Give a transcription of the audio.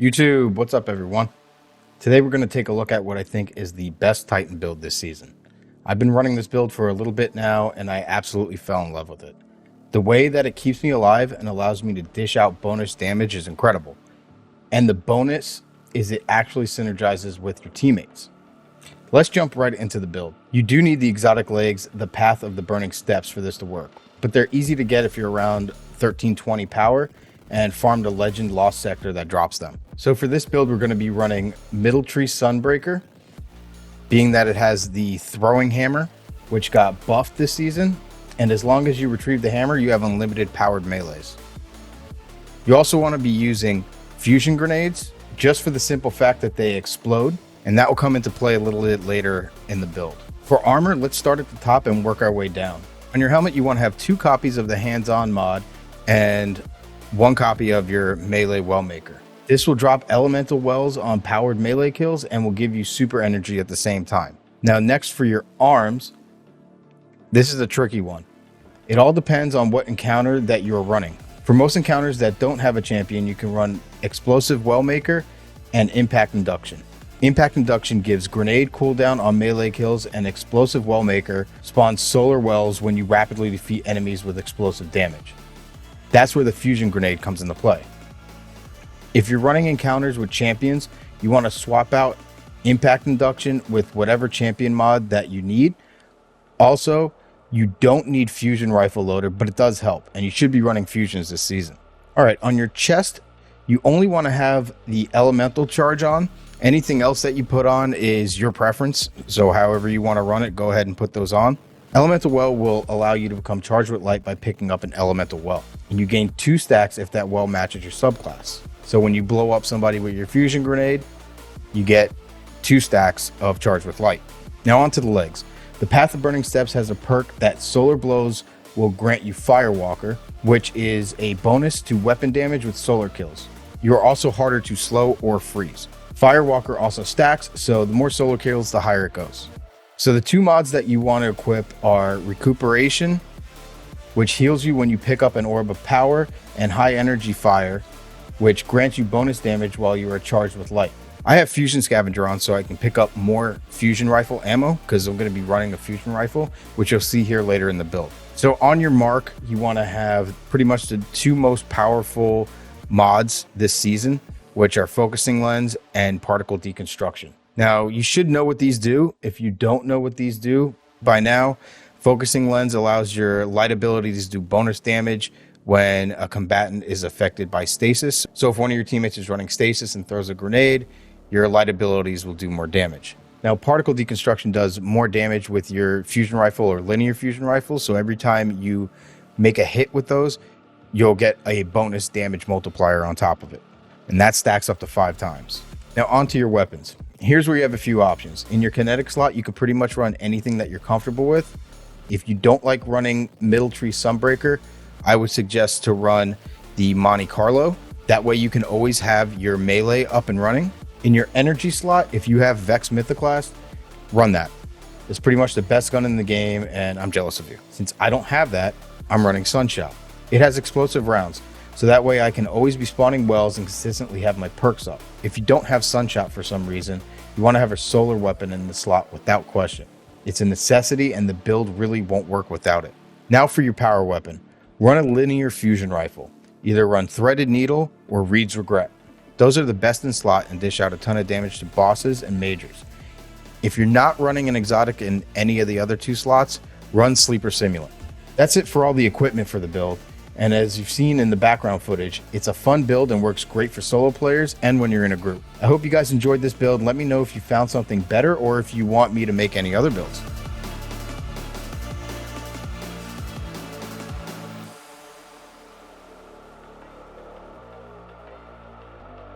YouTube, what's up everyone? Today we're going to take a look at what I think is the best Titan build this season. I've been running this build for a little bit now and I absolutely fell in love with it. The way that it keeps me alive and allows me to dish out bonus damage is incredible. And the bonus is it actually synergizes with your teammates. Let's jump right into the build. You do need the exotic legs, the Path of the Burning Steps for this to work, but they're easy to get if you're around 1320 power and farm the Legend Lost Sector that drops them. So for this build, we're going to be running Middle Tree Sunbreaker, being that it has the throwing hammer, which got buffed this season. And as long as you retrieve the hammer, you have unlimited powered melees. You also want to be using fusion grenades just for the simple fact that they explode, and that will come into play a little bit later in the build. For armor, let's start at the top and work our way down. On your helmet, you want to have 2 copies of the hands-on mod and 1 copy of your melee well maker. This will drop elemental wells on powered melee kills and will give you super energy at the same time. Now next for your arms, this is a tricky one. It all depends on what encounter that you're running. For most encounters that don't have a champion, you can run explosive well maker and impact induction. Impact induction gives grenade cooldown on melee kills, and explosive well maker spawns solar wells when you rapidly defeat enemies with explosive damage. That's where the fusion grenade comes into play. If you're running encounters with champions, you want to swap out impact induction with whatever champion mod that you need. Also, you don't need fusion rifle loader, but it does help, and you should be running fusions this season. All right, on your chest, you only want to have the elemental charge on. Anything else that you put on is your preference, so however you want to run it, go ahead and put those on. Elemental well will allow you to become charged with light by picking up an elemental well, and you gain 2 stacks if that well matches your subclass. So when you blow up somebody with your fusion grenade, you get 2 stacks of charged with light. Now onto the legs. The Path of Burning Steps has a perk that solar blows will grant you Firewalker, which is a bonus to weapon damage with solar kills. You are also harder to slow or freeze. Firewalker also stacks, so the more solar kills, the higher it goes. So the 2 mods that you want to equip are Recuperation, which heals you when you pick up an orb of power, and High Energy Fire, which grants you bonus damage while you are charged with light. I have Fusion Scavenger on so I can pick up more fusion rifle ammo because I'm going to be running a fusion rifle, which you'll see here later in the build. So on your mark, you want to have pretty much the 2 most powerful mods this season, which are Focusing Lens and Particle Deconstruction. Now, you should know what these do. If you don't know what these do by now, Focusing Lens allows your light abilities to do bonus damage when a combatant is affected by stasis. So if one of your teammates is running stasis and throws a grenade, your light abilities will do more damage. Now, Particle Deconstruction does more damage with your fusion rifle or linear fusion rifle. So every time you make a hit with those, you'll get a bonus damage multiplier on top of it. And that stacks up to 5 times. Now onto your weapons. Here's where you have a few options. In your kinetic slot, you can pretty much run anything that you're comfortable with. If you don't like running Middle Tree Sunbreaker, I would suggest to run the Monte Carlo. That way you can always have your melee up and running. In your energy slot, if you have Vex Mythoclast, run that. It's pretty much the best gun in the game, and I'm jealous of you. Since I don't have that, I'm running Sunshot. It has explosive rounds, so that way I can always be spawning wells and consistently have my perks up. If you don't have Sunshot for some reason, you want to have a solar weapon in the slot without question. It's a necessity and the build really won't work without it. Now for your power weapon. Run a linear fusion rifle. Either run Threaded Needle or Reed's Regret. Those are the best in slot and dish out a ton of damage to bosses and majors. If you're not running an exotic in any of the other 2 slots, run Sleeper Simulant. That's it for all the equipment for the build. And as you've seen in the background footage, it's a fun build and works great for solo players and when you're in a group. I hope you guys enjoyed this build. Let me know if you found something better or if you want me to make any other builds.